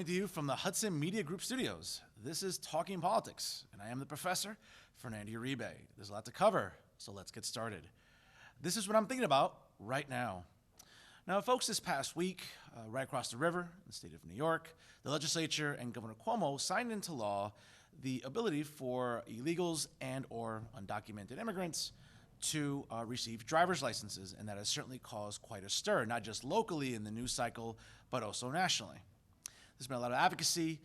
to you from the Hudson Media Group studios. This is Talking Politics, and I am the professor, Fernando Uribe. There's a lot to cover, so let's get started. This is what I'm thinking about right now. Now, folks, this past week, right across the river in the state of New York, the legislature and Governor Cuomo signed into law the ability for illegals and or undocumented immigrants to receive driver's licenses, and that has certainly caused quite a stir, not just locally in the news cycle, but also nationally. There's been a lot of advocacy,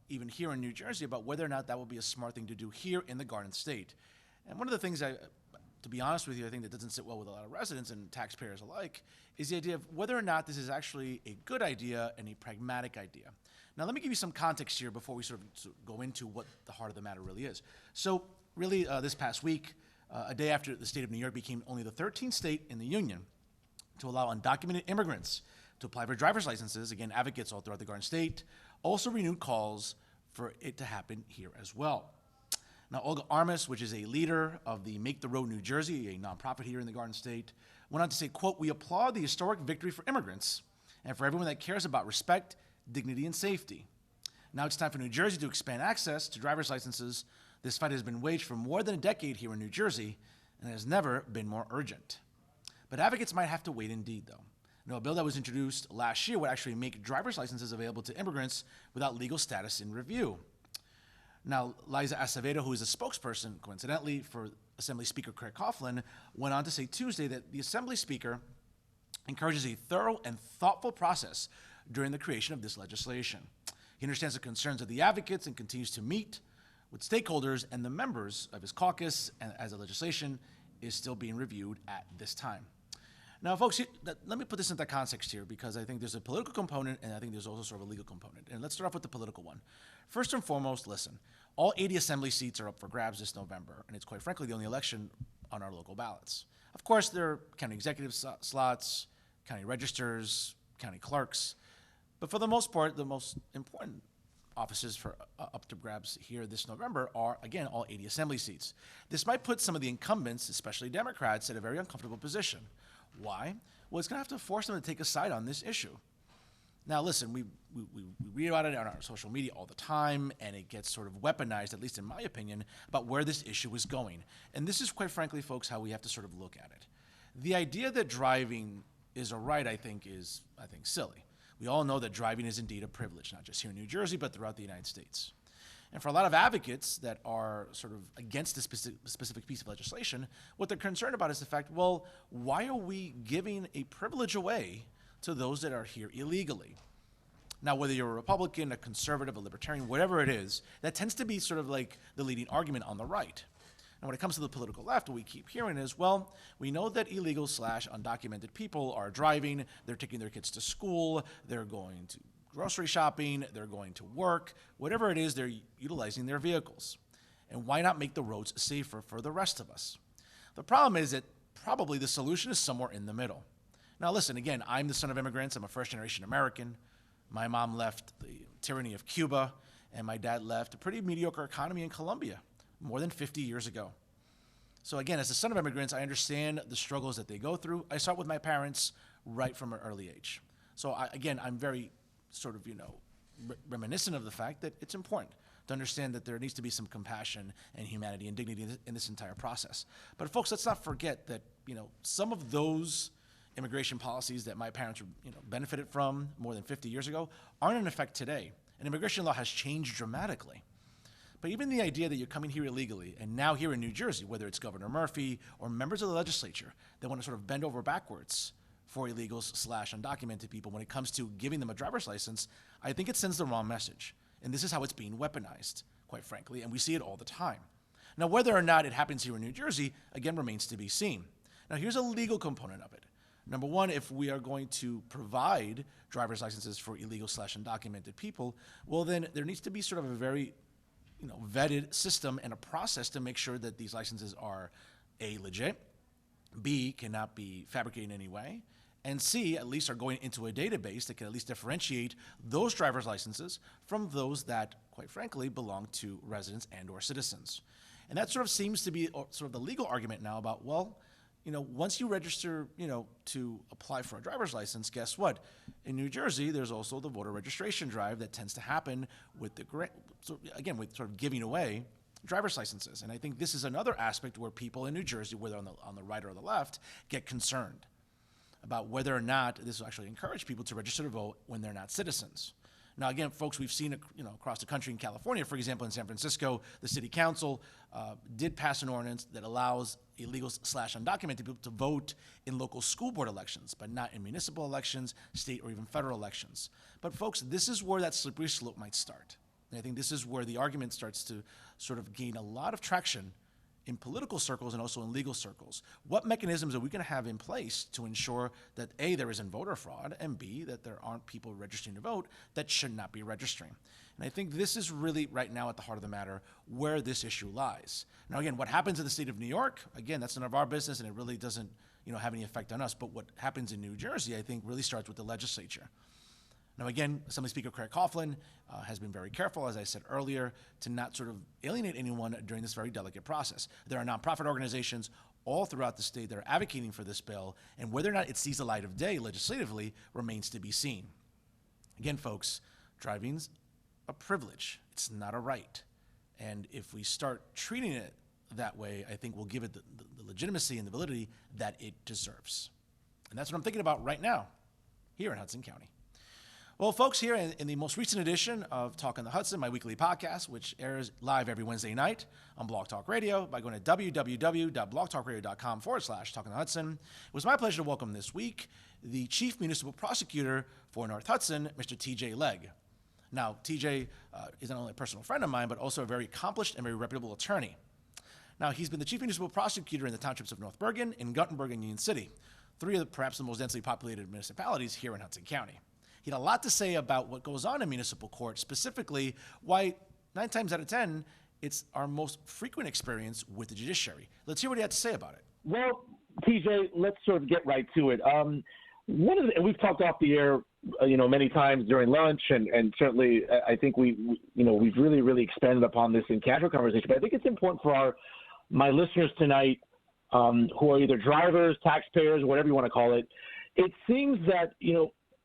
even here in New Jersey, about whether or not that would be a smart thing to do here in the Garden State. And one of the things to be honest with you, I think that doesn't sit well with a lot of residents and taxpayers alike, is the idea of whether or not this is actually a good idea and a pragmatic idea. Now, let me give you some context here before we sort of go into what the heart of the matter really is. So, really, this past week, a day after the state of New York became only the 13th state in the union to allow undocumented immigrants to apply for driver's licenses, again, advocates all throughout the Garden State also renewed calls for it to happen here as well. Now, Olga Armas, which is a leader of the Make the Road New Jersey, a nonprofit here in the Garden State, went on to say, quote, "We applaud the historic victory for immigrants and for everyone that cares about respect, dignity, and safety. Now it's time for New Jersey to expand access to driver's licenses. This fight has been waged for more than a decade here in New Jersey and has never been more urgent." But advocates might have to wait indeed, though. A bill that was introduced last year would actually make driver's licenses available to immigrants without legal status in review. Now, Liza Acevedo, who is a spokesperson, coincidentally, for Assembly Speaker Craig Coughlin, went on to say Tuesday that the Assembly Speaker encourages a thorough and thoughtful process during the creation of this legislation. He understands the concerns of the advocates and continues to meet with stakeholders and the members of his caucus as the legislation is still being reviewed at this time. Now, folks, let me put this into context here because I think there's a political component and I think there's also sort of a legal component. And let's start off with the political one. First and foremost, listen, all 80 assembly seats are up for grabs this November, and it's quite frankly the only election on our local ballots. Of course, there are county executive slots, county registers, county clerks, but for the most part, the most important offices for up to grabs here this November are, again, all 80 assembly seats. This might put some of the incumbents, especially Democrats, in a very uncomfortable position. Why? Well, it's going to have to force them to take a side on this issue. Now, listen, we read about it on our social media all the time, and it gets sort of weaponized, at least in my opinion, about where this issue is going. And this is, quite frankly, folks, how we have to sort of look at it. The idea that driving is a right, I think, is silly. We all know that driving is indeed a privilege, not just here in New Jersey, but throughout the United States. And for a lot of advocates that are sort of against this specific piece of legislation, what they're concerned about is the fact, well, why are we giving a privilege away to those that are here illegally? Now, whether you're a Republican, a conservative, a libertarian, whatever it is, that tends to be sort of like the leading argument on the right. And when it comes to the political left, what we keep hearing is, well, we know that illegal / undocumented people are driving, they're taking their kids to school, they're going to grocery shopping, they're going to work, whatever it is, they're utilizing their vehicles. And why not make the roads safer for the rest of us? The problem is that probably the solution is somewhere in the middle. Now listen, again, I'm the son of immigrants, I'm a first-generation American. My mom left the tyranny of Cuba, and my dad left a pretty mediocre economy in Colombia more than 50 years ago. So again, as a son of immigrants, I understand the struggles that they go through. I start with my parents right from an early age. So I'm very sort of, reminiscent of the fact that it's important to understand that there needs to be some compassion and humanity and dignity in this entire process. But folks, let's not forget that, some of those immigration policies that my parents benefited from more than 50 years ago aren't in effect today. And immigration law has changed dramatically. But even the idea that you're coming here illegally, and now here in New Jersey, whether it's Governor Murphy or members of the legislature that want to sort of bend over backwards for illegals / undocumented people when it comes to giving them a driver's license, I think it sends the wrong message. And this is how it's being weaponized, quite frankly, and we see it all the time. Now, whether or not it happens here in New Jersey, again, remains to be seen. Now, here's a legal component of it. Number one, if we are going to provide driver's licenses for illegal / undocumented people, well, then there needs to be sort of a very vetted system and a process to make sure that these licenses are A, legit, B, cannot be fabricated in any way, and C, at least are going into a database that can at least differentiate those driver's licenses from those that, quite frankly, belong to residents and or citizens. And that sort of seems to be sort of the legal argument now about, well, once you register, to apply for a driver's license, guess what? In New Jersey, there's also the voter registration drive that tends to happen with with sort of giving away driver's licenses. And I think this is another aspect where people in New Jersey, whether on the right or the left, get concerned about whether or not this will actually encourage people to register to vote when they're not citizens. Now, again, folks, we've seen across the country, in California, for example, in San Francisco, the city council did pass an ordinance that allows illegals/undocumented people to vote in local school board elections, but not in municipal elections, state or even federal elections. But folks, this is where that slippery slope might start. And I think this is where the argument starts to sort of gain a lot of traction in political circles and also in legal circles. What mechanisms are we going to have in place to ensure that A, there isn't voter fraud, and B, that there aren't people registering to vote that should not be registering? And I think this is really right now at the heart of the matter where this issue lies. Now, again, what happens in the state of New York, again, that's none of our business and it really doesn't have any effect on us. But what happens in New Jersey, I think, really starts with the legislature. Now, again, Assembly Speaker Craig Coughlin has been very careful, as I said earlier, to not sort of alienate anyone during this very delicate process. There are nonprofit organizations all throughout the state that are advocating for this bill, and whether or not it sees the light of day legislatively remains to be seen. Again, folks, driving's a privilege. It's not a right. And if we start treating it that way, I think we'll give it the legitimacy and the validity that it deserves. And that's what I'm thinking about right now here in Hudson County. Well, folks, here in the most recent edition of Talk on the Hudson, my weekly podcast, which airs live every Wednesday night on Blog Talk Radio by going to www.blogtalkradio.com/Talk on the Hudson. It was my pleasure to welcome this week the Chief Municipal Prosecutor for North Hudson, Mr. T.J. Legg. Now, T.J. Is not only a personal friend of mine, but also a very accomplished and very reputable attorney. Now, he's been the Chief Municipal Prosecutor in the townships of North Bergen, in Guttenberg, and Union City, three of perhaps the most densely populated municipalities here in Hudson County. He had a lot to say about what goes on in municipal court, specifically why 9 times out of 10, it's our most frequent experience with the judiciary. Let's hear what he had to say about it. Well, TJ, let's sort of get right to it. We've talked off the air, many times during lunch, and certainly I think we've really expanded upon this in casual conversation. But I think it's important for my listeners tonight, who are either drivers, taxpayers, whatever you want to call it. It seems that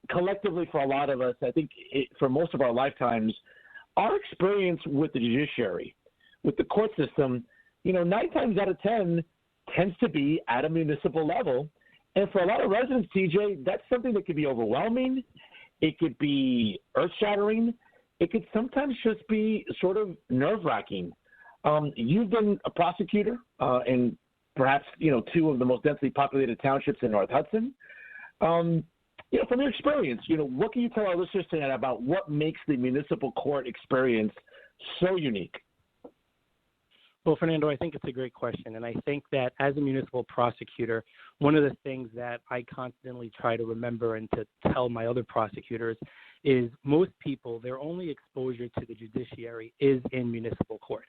collectively, for a lot of us, I think for most of our lifetimes, our experience with the judiciary, with the court system, 9 times out of 10 tends to be at a municipal level. And for a lot of residents, TJ, that's something that could be overwhelming. It could be earth-shattering. It could sometimes just be sort of nerve-wracking. You've been a prosecutor in perhaps, 2 of the most densely populated townships in North Hudson. From your experience, what can you tell our listeners tonight about what makes the municipal court experience so unique? Well, Fernando, I think it's a great question. And I think that as a municipal prosecutor, one of the things that I constantly try to remember and to tell my other prosecutors is most people, their only exposure to the judiciary is in municipal court.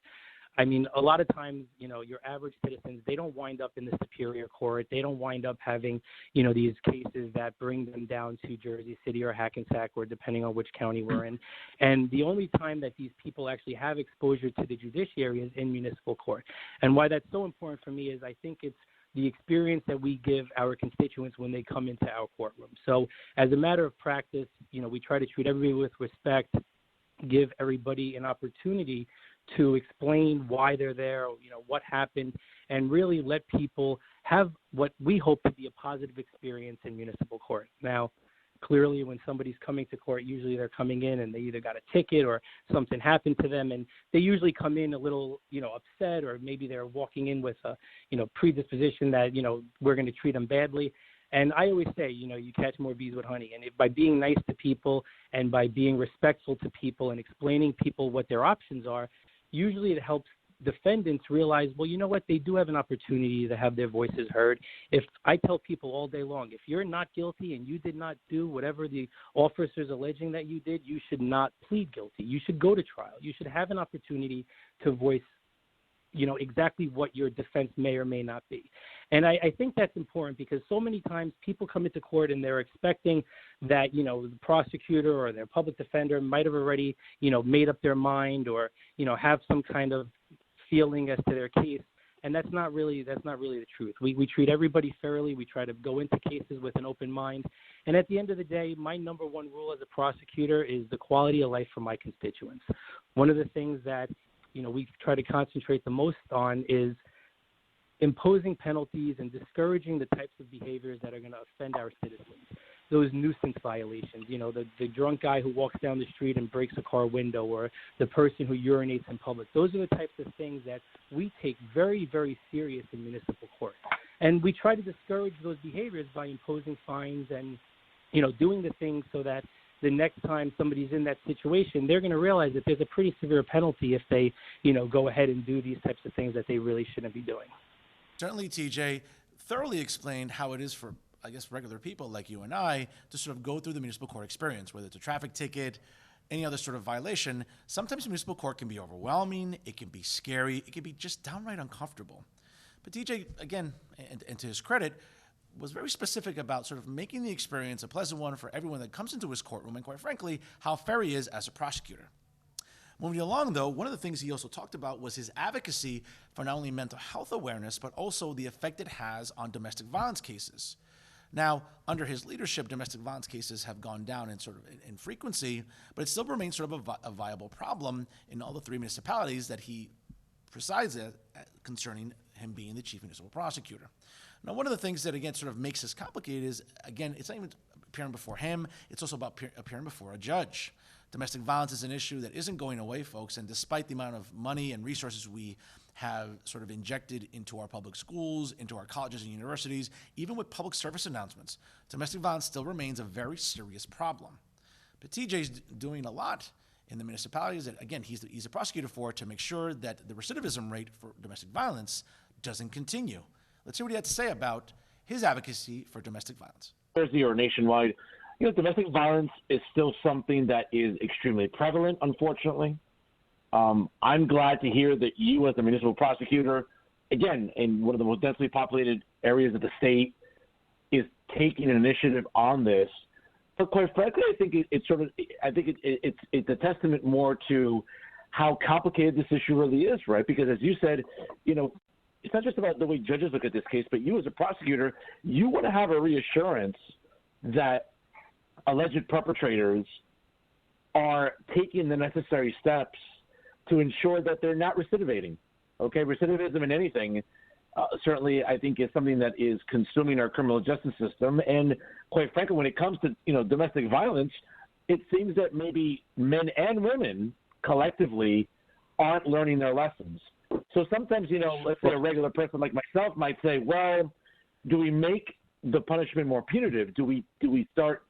I mean, a lot of times, your average citizens, they don't wind up in the Superior Court. They don't wind up having, these cases that bring them down to Jersey City or Hackensack, or depending on which county we're in. And the only time that these people actually have exposure to the judiciary is in municipal court. And why that's so important for me is I think it's the experience that we give our constituents when they come into our courtroom. So as a matter of practice, we try to treat everybody with respect, give everybody an opportunity to explain why they're there, what happened, and really let people have what we hope to be a positive experience in municipal court. Now, clearly when somebody's coming to court, usually they're coming in and they either got a ticket or something happened to them, and they usually come in a little, upset, or maybe they're walking in with a, predisposition that, we're going to treat them badly. And I always say, you catch more bees with honey. And by being nice to people and by being respectful to people and explaining people what their options are, usually it helps defendants realize, well, you know what, they do have an opportunity to have their voices heard. If I tell people all day long, if you're not guilty and you did not do whatever the officer's alleging that you did, you should not plead guilty. You should go to trial. You should have an opportunity to voice, exactly what your defense may or may not be. And I think that's important because so many times people come into court and they're expecting that, the prosecutor or their public defender might have already, made up their mind or, have some kind of feeling as to their case. And that's not really the truth. We treat everybody fairly. We try to go into cases with an open mind. And at the end of the day, my number one rule as a prosecutor is the quality of life for my constituents. One of the things that, we try to concentrate the most on is imposing penalties and discouraging the types of behaviors that are going to offend our citizens. Those nuisance violations, the drunk guy who walks down the street and breaks a car window, or the person who urinates in public. Those are the types of things that we take very, very serious in municipal court. And we try to discourage those behaviors by imposing fines and, doing the things so that the next time somebody's in that situation, they're going to realize that there's a pretty severe penalty if they, go ahead and do these types of things that they really shouldn't be doing. Certainly, TJ thoroughly explained how it is for, I guess, regular people like you and I to sort of go through the municipal court experience, whether it's a traffic ticket, any other sort of violation. Sometimes municipal court can be overwhelming, it can be scary, it can be just downright uncomfortable. But TJ, again, and to his credit, was very specific about sort of making the experience a pleasant one for everyone that comes into his courtroom, and quite frankly, how fair he is as a prosecutor. Moving along, though, one of the things he also talked about was his advocacy for not only mental health awareness, but also the effect it has on domestic violence cases. Now, under his leadership, domestic violence cases have gone down in frequency, but it still remains sort of a viable problem in all the 3 municipalities that he presides at concerning him being the chief municipal prosecutor. Now, one of the things that, again, sort of makes this complicated is, again, it's not even appearing before him, it's also about appearing before a judge. Domestic violence is an issue that isn't going away, folks, and despite the amount of money and resources we have sort of injected into our public schools, into our colleges and universities, even with public service announcements, domestic violence still remains a very serious problem. But TJ's doing a lot in the municipalities that, again, he's a prosecutor for to make sure that the recidivism rate for domestic violence doesn't continue. Let's hear what he had to say about his advocacy for domestic violence. Jersey or nationwide, domestic violence is still something that is extremely prevalent, unfortunately. I'm glad to hear that you, as the municipal prosecutor, again, in one of the most densely populated areas of the state, is taking an initiative on this. But quite frankly, I think it's a testament more to how complicated this issue really is, right? Because as you said, it's not just about the way judges look at this case, but you as a prosecutor, you want to have a reassurance that alleged perpetrators are taking the necessary steps to ensure that they're not recidivating. Okay, recidivism in anything certainly I think is something that is consuming our criminal justice system. And quite frankly, when it comes to domestic violence, it seems that maybe men and women collectively aren't learning their lessons. So sometimes, let's say a regular person like myself might say, well, do we make the punishment more punitive? Do we start,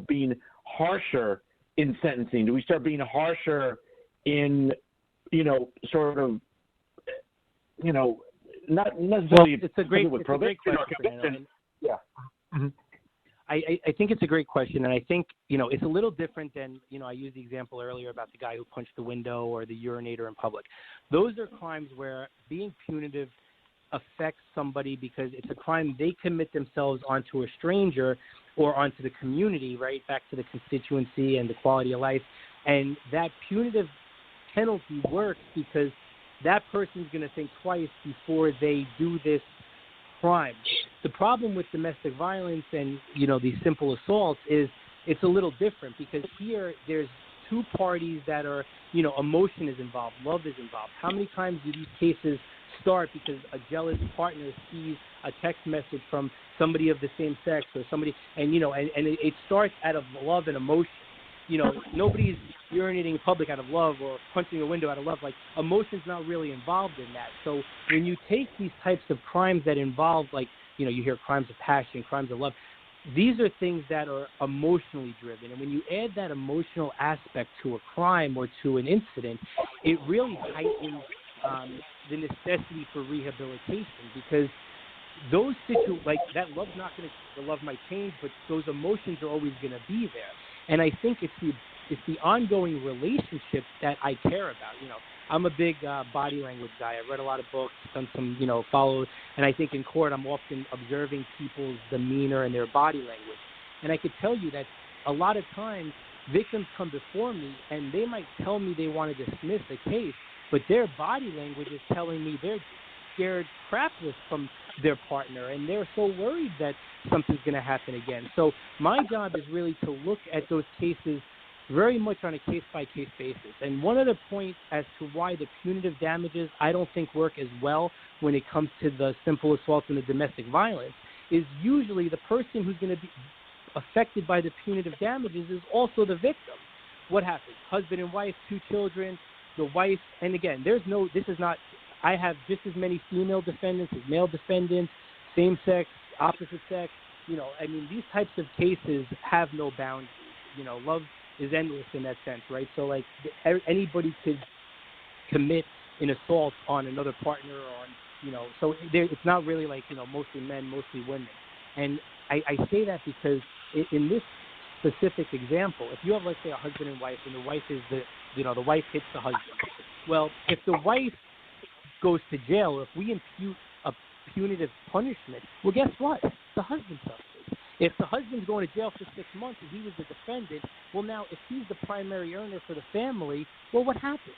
being harsher in sentencing? Do we start being harsher in, not necessarily it's a great question. Yeah. Mm-hmm. I think it's a great question, and I think, it's a little different than, I used the example earlier about the guy who punched the window or the urinator in public. Those are crimes where being punitive affects somebody because it's a crime they commit themselves onto a stranger or onto the community, right, back to the constituency and the quality of life. And that punitive penalty works because that person's going to think twice before they do this crime. The problem with domestic violence and, these simple assaults is it's a little different because here there's 2 parties that are, emotion is involved, love is involved. How many times do these cases start because a jealous partner sees a text message from somebody of the same sex or somebody, and it starts out of love and emotion. Nobody's urinating in public out of love or punching a window out of love. Like, emotion's not really involved in that. So when you take these types of crimes that involve, like, you hear crimes of passion, crimes of love, these are things that are emotionally driven. And when you add that emotional aspect to a crime or to an incident, it really heightens the necessity for rehabilitation because those that love's not going to, the love might change, but those emotions are always going to be there. And I think it's the ongoing relationship that I care about. I'm a big body language guy. I've read a lot of books, done some, follow, and I think in court I'm often observing people's demeanor and their body language. And I could tell you that a lot of times victims come before me and they might tell me they want to dismiss a case, but their body language is telling me scared crapless from their partner, and they're so worried that something's going to happen again. So my job is really to look at those cases very much on a case-by-case basis. And one other point as to why the punitive damages I don't think work as well when it comes to the simple assault and the domestic violence is usually the person who's going to be affected by the punitive damages is also the victim. What happens? Husband and wife, 2 children, the wife, and again, I have just as many female defendants as male defendants, same sex, opposite sex. These types of cases have no boundaries. Love is endless in that sense, right? So, like, anybody could commit an assault on another partner so it's not really like, mostly men, mostly women. And I say that because in this specific example, if you have, let's say, a husband and wife, and the wife is the wife hits the husband. Well, if the wife goes to jail, or if we impute a punitive punishment, well, guess what? The husband suffers. If the husband's going to jail for 6 months and he was the defendant, well, now if he's the primary earner for the family, well, what happens?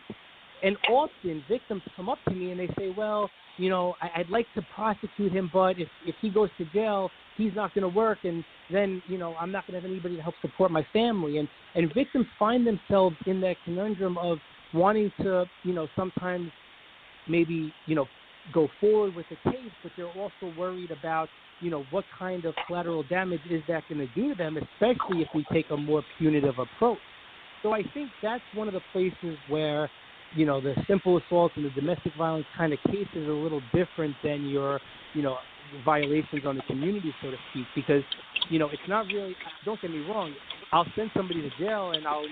And often victims come up to me and they say, well, I'd like to prosecute him, but if he goes to jail, he's not going to work, and then, I'm not going to have anybody to help support my family. And victims find themselves in that conundrum of wanting to, sometimes maybe, go forward with the case, but they're also worried about, what kind of collateral damage is that going to do to them, especially if we take a more punitive approach. So I think that's one of the places where, the simple assault and the domestic violence kind of case is a little different than your, violations on the community, so to speak, because, it's not really, don't get me wrong, I'll send somebody to jail and I'll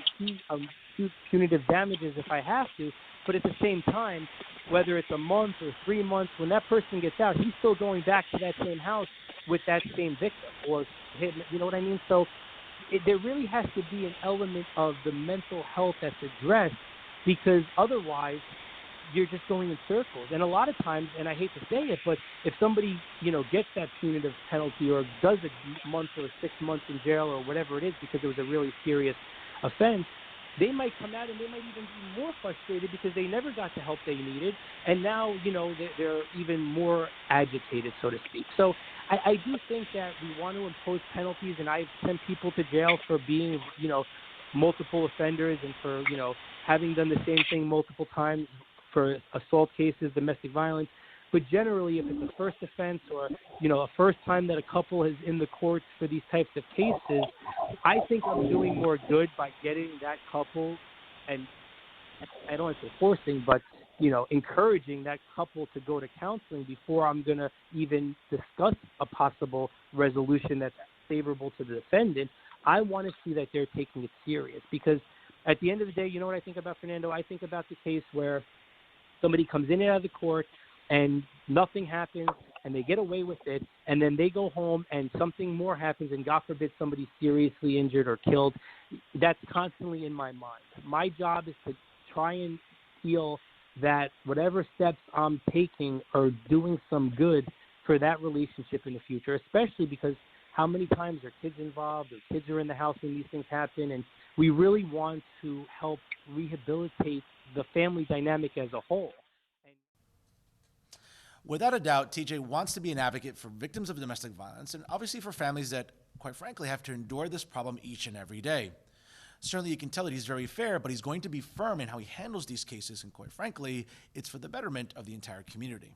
impute punitive damages if I have to, but at the same time, whether it's a month or 3 months, when that person gets out, he's still going back to that same house with that same victim or him, you know what I mean? So there really has to be an element of the mental health that's addressed, because otherwise you're just going in circles. And a lot of times, and I hate to say it, but if somebody, gets that punitive penalty or does a month or 6 months in jail or whatever it is because it was a really serious offense, they might come out and they might even be more frustrated because they never got the help they needed. And now, they're even more agitated, so to speak. So I do think that we want to impose penalties, and I've sent people to jail for being, multiple offenders and for, having done the same thing multiple times for assault cases, domestic violence. But generally, if it's a first offense or, a first time that a couple is in the courts for these types of cases, I think I'm doing more good by getting that couple, and I don't want to say forcing, but, encouraging that couple to go to counseling before I'm going to even discuss a possible resolution that's favorable to the defendant. I want to see that they're taking it serious, because at the end of the day, you know what I think about, Fernando? I think about the case where somebody comes in and out of the court and nothing happens and they get away with it, and then they go home and something more happens and, God forbid, somebody's seriously injured or killed. That's constantly in my mind. My job is to try and feel that whatever steps I'm taking are doing some good for that relationship in the future, especially because how many times are kids involved, or kids are in the house when these things happen, and we really want to help rehabilitate the family dynamic as a whole. Without a doubt, TJ wants to be an advocate for victims of domestic violence, and obviously for families that, quite frankly, have to endure this problem each and every day. Certainly you can tell that he's very fair, but he's going to be firm in how he handles these cases, and quite frankly, it's for the betterment of the entire community.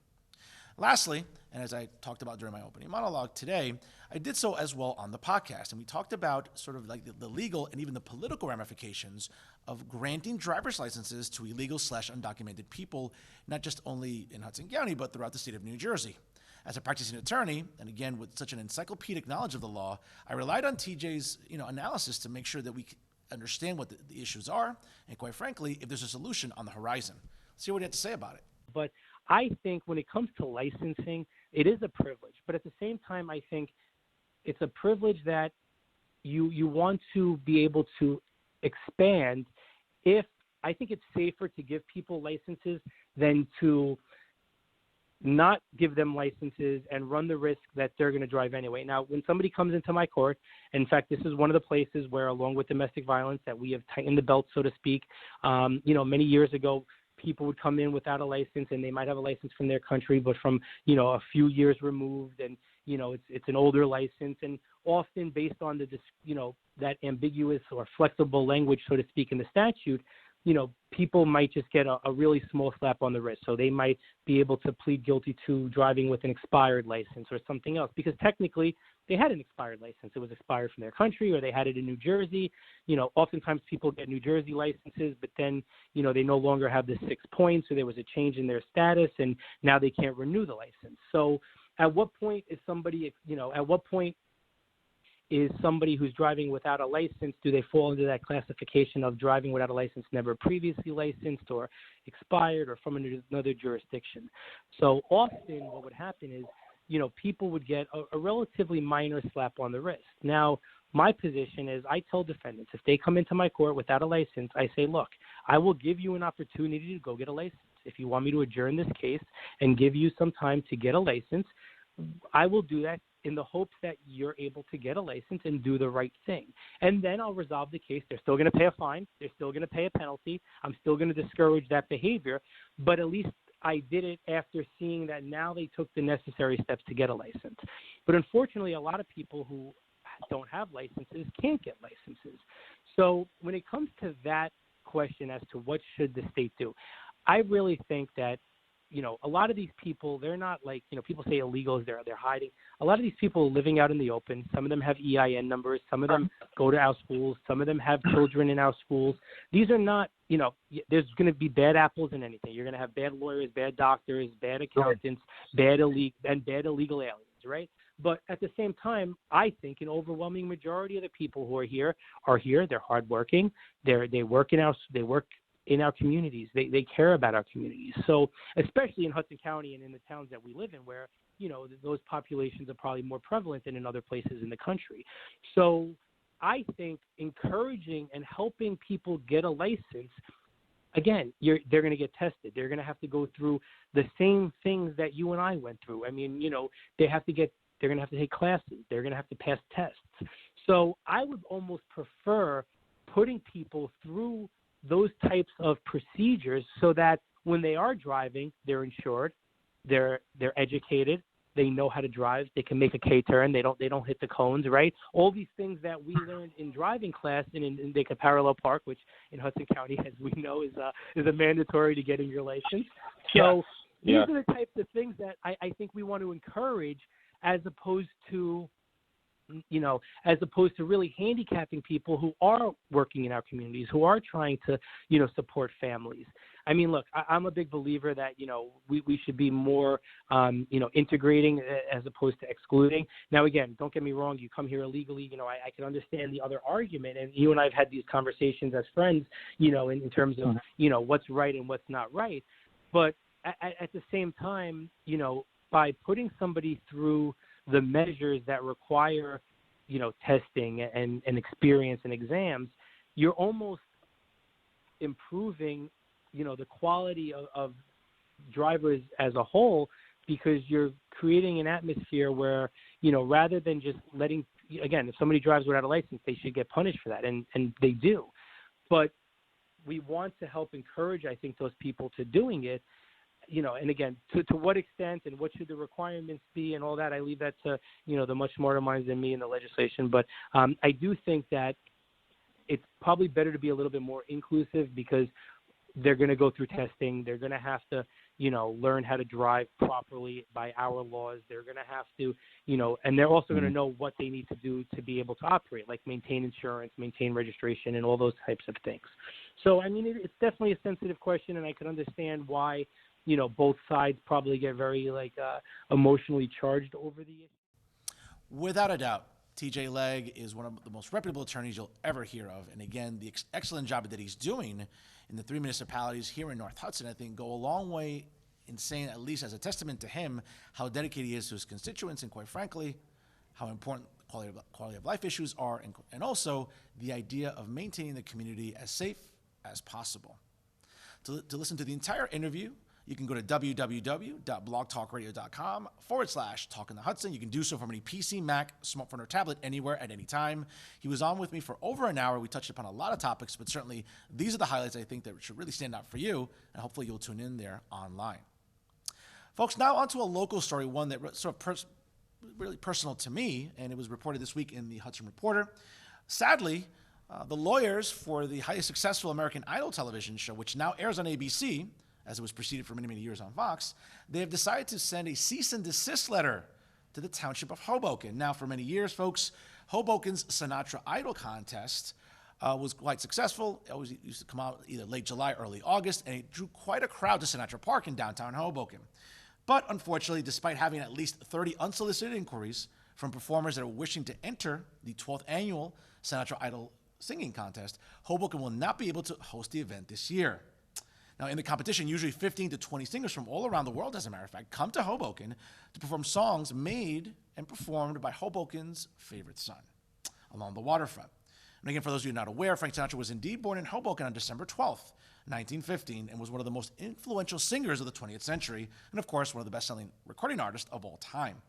Lastly, and as I talked about during my opening monologue today, I did so as well on the podcast, and we talked about sort of like the legal and even the political ramifications of granting driver's licenses to illegal/undocumented people, not just only in Hudson County, but throughout the state of New Jersey. As a practicing attorney, and again with such an encyclopedic knowledge of the law, I relied on TJ's analysis to make sure that we understand what the issues are, and quite frankly, if there's a solution on the horizon. Let's see what he had to say about it. But I think when it comes to licensing, it is a privilege. But at the same time, I think it's a privilege that you want to be able to expand. If I think it's safer to give people licenses than to not give them licenses and run the risk that they're going to drive anyway. Now, when somebody comes into my court, in fact, this is one of the places where, along with domestic violence, that we have tightened the belt, so to speak. Many years ago, people would come in without a license, and they might have a license from their country, but from, a few years removed, and, it's an older license. And often based on that ambiguous or flexible language, so to speak, in the statute, people might just get a really small slap on the wrist. So they might be able to plead guilty to driving with an expired license or something else, because technically they had an expired license. It was expired from their country, or they had it in New Jersey. Oftentimes people get New Jersey licenses, but then, they no longer have the 6 points, or there was a change in their status, and now they can't renew the license. So at what point is somebody who's driving without a license, do they fall into that classification of driving without a license, never previously licensed or expired or from another jurisdiction? So often what would happen is, people would get a relatively minor slap on the wrist. Now, my position is I tell defendants, if they come into my court without a license, I say, look, I will give you an opportunity to go get a license. If you want me to adjourn this case and give you some time to get a license, I will do that in the hopes that you're able to get a license and do the right thing. And then I'll resolve the case. They're still going to pay a fine. They're still going to pay a penalty. I'm still going to discourage that behavior. But at least I did it after seeing that now they took the necessary steps to get a license. But unfortunately, a lot of people who don't have licenses can't get licenses. So when it comes to that question as to what should the state do, I really think that, a lot of these people, they're not like, people say illegals, they're hiding. A lot of these people are living out in the open. Some of them have EIN numbers. Some of them go to our schools. Some of them have children in our schools. These are not, there's going to be bad apples in anything. You're going to have bad lawyers, bad doctors, bad accountants, bad illegal aliens, right? But at the same time, I think an overwhelming majority of the people who are here. They're hardworking. They work in our communities. They care about our communities. So especially in Hudson County and in the towns that we live in, where, those populations are probably more prevalent than in other places in the country. So I think encouraging and helping people get a license, again, they're going to get tested. They're going to have to go through the same things that you and I went through. I mean, they're going to have to take classes. They're going to have to pass tests. So I would almost prefer putting people through those types of procedures so that when they are driving, they're insured, they're educated, they know how to drive, they can make a K-turn, they don't hit the cones, right? All these things that we learned in driving class and in they could parallel park, which in Hudson County, as we know, is a mandatory to getting your license. So these are the types of things that I think we want to encourage, as opposed to really handicapping people who are working in our communities, who are trying to, support families. I mean, look, I'm a big believer that, we should be more, integrating as opposed to excluding. Now, again, don't get me wrong. You come here illegally, I can understand the other argument. And you and I have had these conversations as friends, in terms of, what's right and what's not right. But at the same time, by putting somebody through the measures that require, testing and experience and exams, you're almost improving, the quality of drivers as a whole, because you're creating an atmosphere where, rather than just letting, again, if somebody drives without a license, they should get punished for that, and they do. But we want to help encourage, I think, those people to doing it. And again, to what extent and what should the requirements be and all that, I leave that to, the much smarter minds than me in the legislation. But I do think that it's probably better to be a little bit more inclusive, because they're going to go through testing. They're going to have to, learn how to drive properly by our laws. They're going to have to, and they're also going to know what they need to do to be able to operate, like maintain insurance, maintain registration, and all those types of things. So, I mean, it's definitely a sensitive question, and I can understand why, both sides probably get very emotionally charged over the issue. Without a doubt, T.J. Legg is one of the most reputable attorneys you'll ever hear of. And again, the excellent job that he's doing in the 3 municipalities here in North Hudson, I think, go a long way in saying, at least as a testament to him, how dedicated he is to his constituents, and quite frankly, how important quality of life issues are, and also the idea of maintaining the community as safe as possible. To listen to the entire interview, You can go to www.blogtalkradio.com/Talking to Hudson. You can do so from any PC, Mac, smartphone, or tablet anywhere at any time. He was on with me for over an hour. We touched upon a lot of topics, but certainly these are the highlights I think that should really stand out for you, and hopefully you'll tune in there online. Folks, now onto a local story, one that really personal to me, and it was reported this week in the Hudson Reporter. Sadly, the lawyers for the highly successful American Idol television show, which now airs on ABC, as it was preceded for many, many years on Fox, they have decided to send a cease and desist letter to the township of Hoboken. Now, for many years, folks, Hoboken's Sinatra Idol contest was quite successful. It always used to come out either late July, early August, and it drew quite a crowd to Sinatra Park in downtown Hoboken. But unfortunately, despite having at least 30 unsolicited inquiries from performers that are wishing to enter the 12th annual Sinatra Idol singing contest, Hoboken will not be able to host the event this year. Now, in the competition, usually 15 to 20 singers from all around the world, as a matter of fact, come to Hoboken to perform songs made and performed by Hoboken's favorite son along the waterfront. And again, for those of you not aware, Frank Sinatra was indeed born in Hoboken on December 12th, 1915, and was one of the most influential singers of the 20th century, and of course, one of the best-selling recording artists of all time.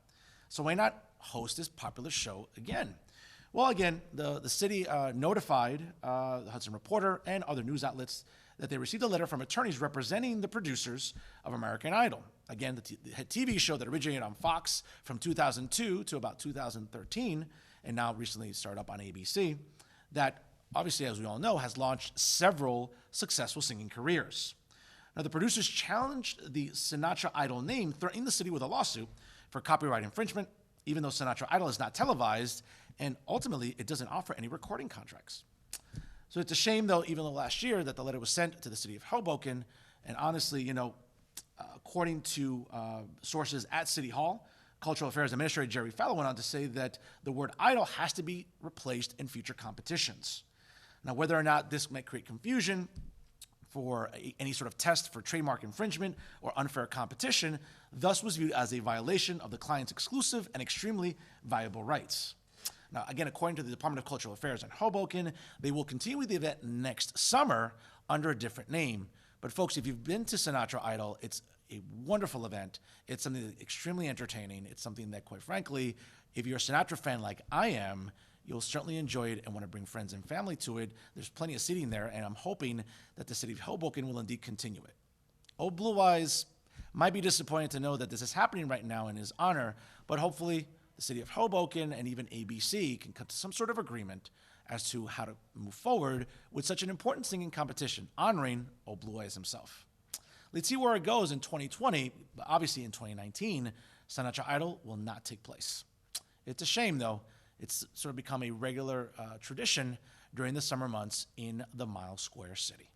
So why not host this popular show again? Well, again, the city notified the Hudson Reporter and other news outlets that they received a letter from attorneys representing the producers of American Idol. Again, the TV show that originated on Fox from 2002 to about 2013, and now recently started up on ABC, that obviously, as we all know, has launched several successful singing careers. Now, the producers challenged the Sinatra Idol name, threatening the city with a lawsuit for copyright infringement, even though Sinatra Idol is not televised, and ultimately, it doesn't offer any recording contracts. So it's a shame, though, even though last year that the letter was sent to the city of Hoboken, and honestly, according to sources at City Hall, Cultural Affairs Administrator Jerry Fallow went on to say that the word idol has to be replaced in future competitions. Now, whether or not this might create confusion for any sort of test for trademark infringement or unfair competition, thus was viewed as a violation of the client's exclusive and extremely valuable rights. Now, again, according to the Department of Cultural Affairs in Hoboken, they will continue with the event next summer under a different name. But folks, if you've been to Sinatra Idol, it's a wonderful event. It's something that's extremely entertaining. It's something that, quite frankly, if you're a Sinatra fan like I am, you'll certainly enjoy it and want to bring friends and family to it. There's plenty of seating there, and I'm hoping that the city of Hoboken will indeed continue it. Old Blue Eyes might be disappointed to know that this is happening right now in his honor, but hopefully the city of Hoboken and even ABC can come to some sort of agreement as to how to move forward with such an important singing competition, honoring Old Blue Eyes himself. Let's see where it goes in 2020, but obviously in 2019, Sinatra Idol will not take place. It's a shame, though. It's sort of become a regular tradition during the summer months in the Mile Square City.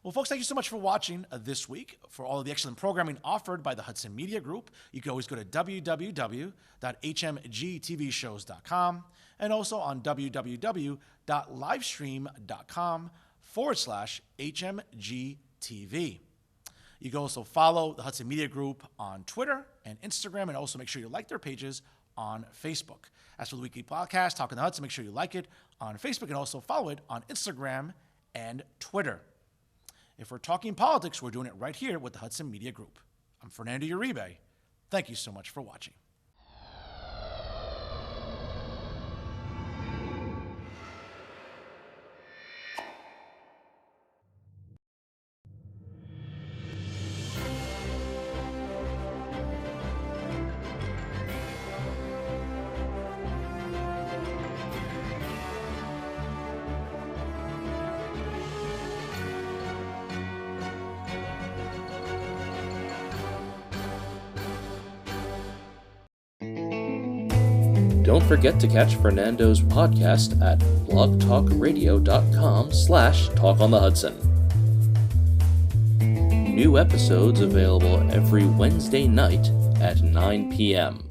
Well, folks, thank you so much for watching this week. For all of the excellent programming offered by the Hudson Media Group, you can always go to www.hmgtvshows.com and also on www.livestream.com/HMGTV. You can also follow the Hudson Media Group on Twitter and Instagram, and also make sure you like their pages on Facebook. As for the weekly podcast, Talking to Hudson, make sure you like it on Facebook and also follow it on Instagram and Twitter. If we're talking politics, we're doing it right here with the Hudson Media Group. I'm Fernando Uribe. Thank you so much for watching. Don't forget to catch Fernando's podcast at blogtalkradio.com/talkonthehudson. New episodes available every Wednesday night at 9 p.m.